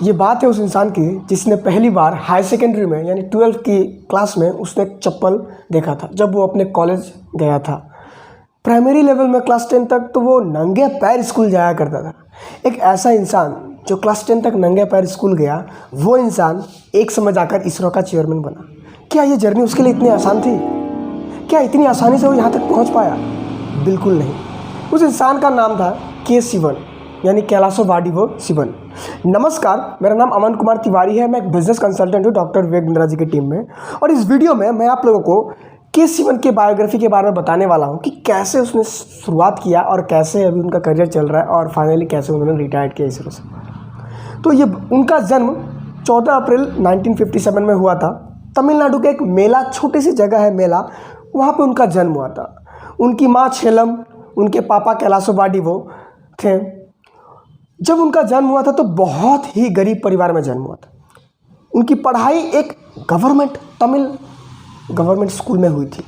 ये बात है उस इंसान की जिसने पहली बार हाई सेकेंडरी में यानी 12th की क्लास में उसने एक चप्पल देखा था जब वो अपने कॉलेज गया था। प्राइमरी लेवल में क्लास 10 तक तो वो नंगे पैर स्कूल जाया करता था। एक ऐसा इंसान जो क्लास 10 तक नंगे पैर स्कूल गया, वो इंसान एक समय जाकर इसरो का चेयरमैन बना। क्या ये जर्नी उसके लिए इतनी आसान थी? क्या इतनी आसानी से वो यहाँ तक पहुँच पाया? बिल्कुल नहीं। उस इंसान का नाम था के सिवन यानी कैलासोवाडिवो शिवन। नमस्कार, मेरा नाम अमन कुमार तिवारी है। मैं एक बिजनेस कंसल्टेंट हूँ डॉक्टर विवेक बिंद्रा जी की टीम में, और इस वीडियो में मैं आप लोगों को के सिवन के बायोग्राफी के बारे में बताने वाला हूँ कि कैसे उसने शुरुआत किया और कैसे अभी उनका करियर चल रहा है और फाइनली कैसे उन्होंने रिटायर्ड किया इसरो से। तो ये उनका जन्म 14 अप्रैल 1957 में हुआ था। तमिलनाडु के एक मेला, छोटी सी जगह है मेला, वहाँ पे उनका जन्म हुआ था। उनकी माँ छेलम, उनके पापा कैलासोवाडिवो थे। जब उनका जन्म हुआ था तो बहुत ही गरीब परिवार में जन्म हुआ था। उनकी पढ़ाई एक तमिल गवर्नमेंट स्कूल में हुई थी।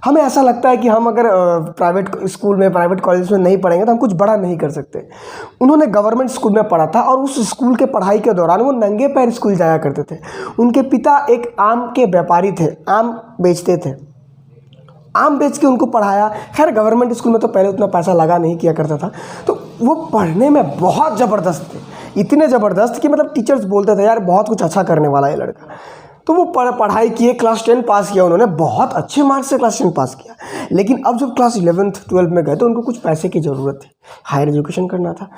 हमें ऐसा लगता है कि हम अगर प्राइवेट स्कूल में, प्राइवेट कॉलेज में नहीं पढ़ेंगे तो हम कुछ बड़ा नहीं कर सकते। उन्होंने गवर्नमेंट स्कूल में पढ़ा था और उस स्कूल के पढ़ाई के दौरान वो नंगे पैर स्कूल जाया करते थे। उनके पिता एक आम के व्यापारी थे, आम बेचते थे। आम बेच के उनको पढ़ाया। खैर, गवर्नमेंट स्कूल में तो पहले उतना पैसा लगा नहीं किया करता था, तो वो पढ़ने में बहुत ज़बरदस्त थे। इतने ज़बरदस्त कि मतलब टीचर्स बोलते थे यार बहुत कुछ अच्छा करने वाला है लड़का। तो वो पढ़ाई किए, क्लास 10 पास किया उन्होंने, बहुत अच्छे मार्क्स से क्लास 10 पास किया। लेकिन अब जब क्लास 11th 12 में गए तो उनको कुछ पैसे की ज़रूरत थी, हायर एजुकेशन करना था।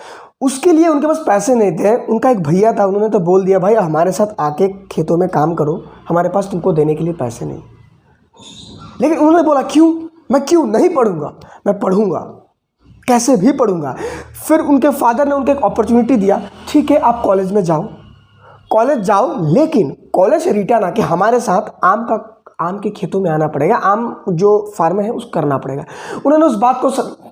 उसके लिए उनके पास पैसे नहीं थे। उनका एक भैया था, उन्होंने तो बोल दिया भाई हमारे साथ आके खेतों में काम करो, हमारे पास तुमको देने के लिए पैसे नहीं। लेकिन उन्होंने बोला मैं क्यों नहीं पढ़ूंगा, मैं पढ़ूंगा, कैसे भी पढ़ूंगा। फिर उनके फादर ने उनको एक अपॉर्चुनिटी दिया, ठीक है आप कॉलेज में जाओ, लेकिन कॉलेज से रिटर्न आके हमारे साथ आम के खेतों में आना पड़ेगा, आम जो फार्म है उसको करना पड़ेगा। उन्होंने उस बात को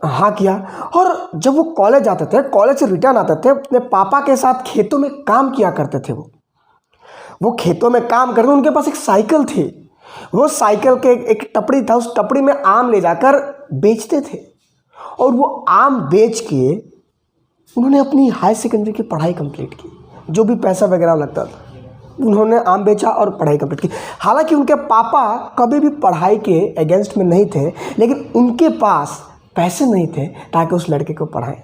हाँ किया, और जब वो कॉलेज आते थे, कॉलेज से रिटर्न आते थे, अपने पापा के साथ खेतों में काम किया करते थे। वो खेतों में काम करते, उनके पास एक साइकिल थी। वो साइकिल के एक टपड़ी था, उस टपड़ी में आम ले जाकर बेचते थे, और वो आम बेच के उन्होंने अपनी हाई सेकेंडरी की पढ़ाई कंप्लीट की। जो भी पैसा वगैरह लगता था उन्होंने आम बेचा और पढ़ाई कंप्लीट की। हालांकि उनके पापा कभी भी पढ़ाई के अगेंस्ट में नहीं थे, लेकिन उनके पास पैसे नहीं थे ताकि उस लड़के को पढ़ाएं।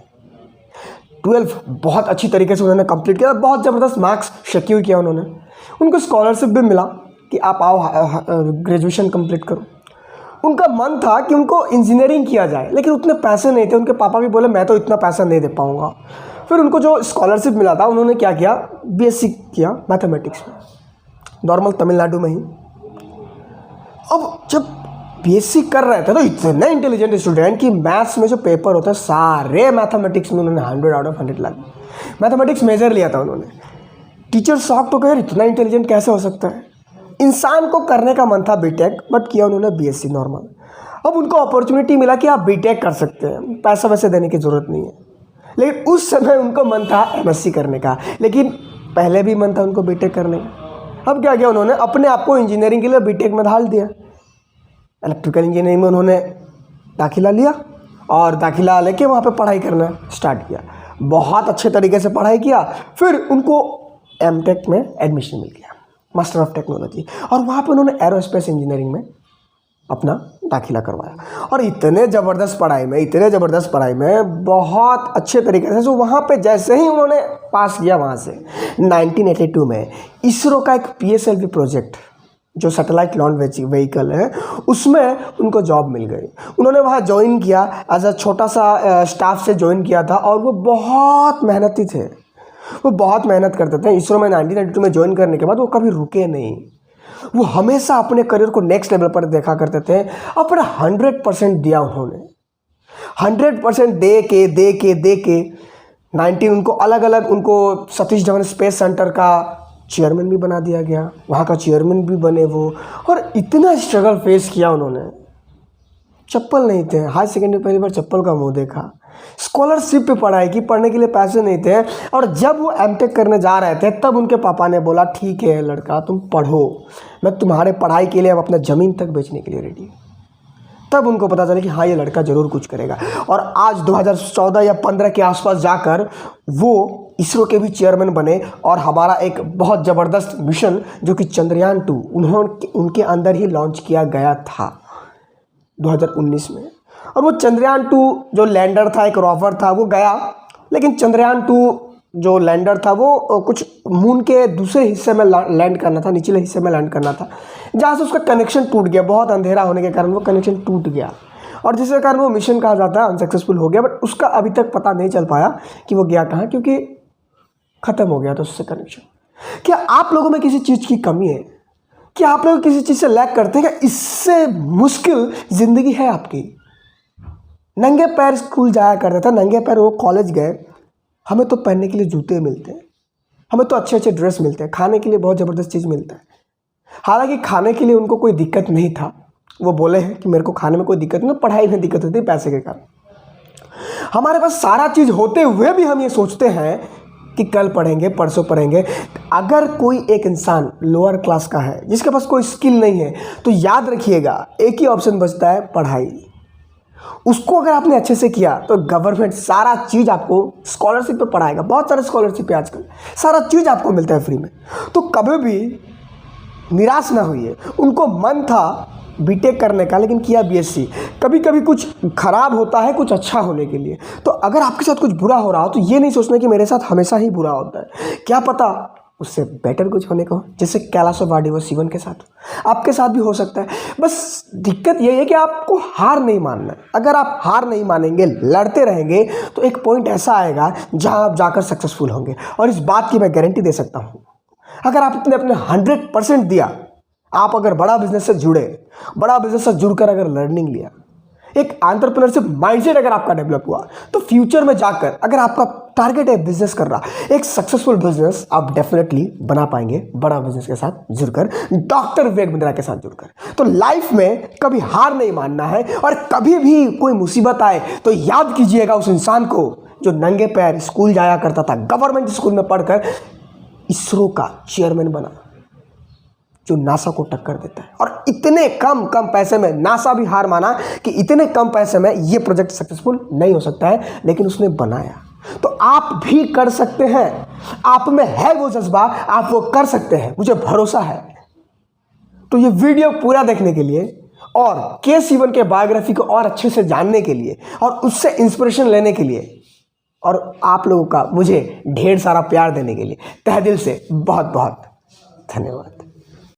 12 बहुत अच्छी तरीके से उन्होंने कंप्लीट किया, बहुत ज़बरदस्त मार्क्स सिक्योर किया उन्होंने। उनको स्कॉलरशिप भी मिला कि आप आओ ग्रेजुएशन कंप्लीट करो। उनका मन था कि उनको इंजीनियरिंग किया जाए, लेकिन उतने पैसे नहीं थे। उनके पापा भी बोले मैं तो इतना पैसा नहीं दे पाऊंगा। फिर उनको जो स्कॉलरशिप मिला था, उन्होंने क्या किया, बीएससी किया मैथमेटिक्स में, नॉर्मल तमिलनाडु में ही। अब जब बीएससी कर रहे थे तो इतने इंटेलिजेंट स्टूडेंट कि मैथ्स में जो पेपर होता है सारे मैथमेटिक्स में उन्होंने 100 आउट ऑफ 100 ला दिए। मैथमेटिक्स मेजर लिया था उन्होंने। टीचर शॉक तो कहे इतना इंटेलिजेंट कैसे हो सकता है। इंसान को करने का मन था बीटेक, बट किया उन्होंने बीएससी नॉर्मल। अब उनको अपॉर्चुनिटी मिला कि आप बीटेक कर सकते हैं, पैसा वैसे देने की ज़रूरत नहीं है। लेकिन उस समय उनको मन था एमएससी करने का, लेकिन पहले भी मन था उनको बीटेक करने का। अब क्या किया उन्होंने, अपने आप को इंजीनियरिंग के लिए बीटेक में ढाल दिया। इलेक्ट्रिकल इंजीनियरिंग में उन्होंने दाखिला लिया और दाखिला लेके वहाँ पे पढ़ाई करना स्टार्ट किया। बहुत अच्छे तरीके से पढ़ाई किया। फिर उनको एमटेक में एडमिशन मिल गया, मास्टर ऑफ टेक्नोलॉजी, और वहाँ पे उन्होंने एरोस्पेस इंजीनियरिंग में अपना दाखिला करवाया। और इतने ज़बरदस्त पढ़ाई में बहुत अच्छे तरीके से, जो वहाँ पे जैसे ही उन्होंने पास किया, वहाँ से 1982 में इसरो का एक PSLV प्रोजेक्ट जो सैटेलाइट लॉन्च व्हीकल है, उसमें उनको जॉब मिल गई। उन्होंने वहाँ ज्वाइन किया, एज अ छोटा सा स्टाफ से ज्वाइन किया था, और वो बहुत मेहनती थे। वो बहुत मेहनत करते थे। इसरो में 1992 में ज्वाइन करने के बाद वो कभी रुके नहीं। वो हमेशा अपने करियर को नेक्स्ट लेवल पर देखा करते थे। अपना 100% दिया उन्होंने, 100% दे के 19 उनको अलग अलग, उनको सतीश धवन स्पेस सेंटर का चेयरमैन भी बना दिया गया, वहाँ का चेयरमैन भी बने वो। और इतना स्ट्रगल फेस किया उन्होंने। चप्पल नहीं थे, हाई सेकेंडरी पहली बार चप्पल का मुंह देखा। स्कॉलरशिप पे पढ़ाई की, पढ़ने के लिए पैसे नहीं थे। और जब वो एमटेक करने जा रहे थे तब उनके पापा ने बोला ठीक है लड़का तुम पढ़ो, मैं तुम्हारे पढ़ाई के लिए अब अपना ज़मीन तक बेचने के लिए रेडी हूँ। तब उनको पता चला कि हाँ ये लड़का ज़रूर कुछ करेगा। और आज 2014 या 15 के आसपास जाकर वो इसरो के भी चेयरमैन बने और हमारा एक बहुत ज़बरदस्त मिशन जो कि चंद्रयान 2 उनके अंदर ही लॉन्च किया गया था 2019 में। और वो चंद्रयान 2 जो लैंडर था, एक रोवर था, वो गया, लेकिन चंद्रयान 2 जो लैंडर था वो कुछ मून के दूसरे हिस्से में लैंड करना था, निचले हिस्से में लैंड करना था, जहाँ से उसका कनेक्शन टूट गया। बहुत अंधेरा होने के कारण वो कनेक्शन टूट गया और जिसके कारण वो मिशन कहा जाता है अनसक्सेसफुल हो गया। बट उसका अभी तक पता नहीं चल पाया कि वो गया कहाँ, क्योंकि ख़त्म हो गया था उससे कनेक्शन। क्या आप लोगों में किसी चीज़ की कमी है? क्या आप लोग किसी चीज़ से लैक करते हैं? क्या इससे मुश्किल ज़िंदगी है आपकी? नंगे पैर स्कूल जाया करता था, नंगे पैर वो कॉलेज गए, हमें तो पहनने के लिए जूते मिलते हैं, हमें तो अच्छे अच्छे ड्रेस मिलते हैं, खाने के लिए बहुत ज़बरदस्त चीज़ मिलता है। हालांकि खाने के लिए उनको कोई दिक्कत नहीं था, वो बोले हैं कि मेरे को खाने में कोई दिक्कत नहीं, पढ़ाई में दिक्कत होती है पैसे के कारण। हमारे पास सारा चीज़ होते हुए भी हम ये सोचते हैं कि कल पढ़ेंगे, परसों पढ़ेंगे। अगर कोई एक इंसान लोअर क्लास का है जिसके पास कोई स्किल नहीं है, तो याद रखिएगा एक ही ऑप्शन बचता है, पढ़ाई। उसको अगर आपने अच्छे से किया तो गवर्नमेंट सारा चीज़ आपको स्कॉलरशिप पे पढ़ाएगा। बहुत सारे स्कॉलरशिप है आजकल, सारा चीज़ आपको मिलता है फ्री में। तो कभी भी निराश ना होइए। उनको मन था बीटेक करने का, लेकिन किया बीएससी। कभी कभी कुछ खराब होता है कुछ अच्छा होने के लिए। तो अगर आपके साथ कुछ बुरा हो रहा हो तो ये नहीं सोचना कि मेरे साथ हमेशा ही बुरा होता है, क्या पता उससे बेटर कुछ होने को, जैसे कैलाश वाडेवर शिवन के साथ आपके साथ भी हो सकता है। बस दिक्कत ये है कि आपको हार नहीं मानना है। अगर आप हार नहीं मानेंगे, लड़ते रहेंगे, तो एक पॉइंट ऐसा आएगा जहां आप जाकर सक्सेसफुल होंगे। और इस बात की मैं गारंटी दे सकता हूं, अगर आप अपने 100% दिया, आप अगर बड़ा बिजनेस से जुड़े, बड़ा बिजनेस से जुड़कर अगर लर्निंग लिया, एक एंटरप्रेन्योरशिप माइंडसेट अगर आपका डेवलप हुआ, तो फ्यूचर में जाकर अगर आपका टारगेट है बिजनेस कर रहा, एक सक्सेसफुल बिजनेस आप डेफिनेटली बना पाएंगे बड़ा बिजनेस के साथ जुड़कर, डॉक्टर विवेक बिंद्रा के साथ जुड़कर। तो लाइफ में कभी हार नहीं मानना है, और कभी भी कोई मुसीबत आए तो याद कीजिएगा उस इंसान को जो नंगे पैर स्कूल जाया करता था, गवर्नमेंट स्कूल में पढ़कर इसरो का चेयरमैन बना, जो नासा को टक्कर देता है। और इतने कम पैसे में नासा भी हार माना कि इतने कम पैसे में ये प्रोजेक्ट सक्सेसफुल नहीं हो सकता है, लेकिन उसने बनाया। तो आप भी कर सकते हैं, आप में है वो जज्बा, आप वो कर सकते हैं, मुझे भरोसा है। तो ये वीडियो पूरा देखने के लिए और के शिवन के बायोग्राफी को और अच्छे से जानने के लिए और उससे इंस्पिरेशन लेने के लिए और आप लोगों का मुझे ढेर सारा प्यार देने के लिए तहे दिल से बहुत बहुत धन्यवाद।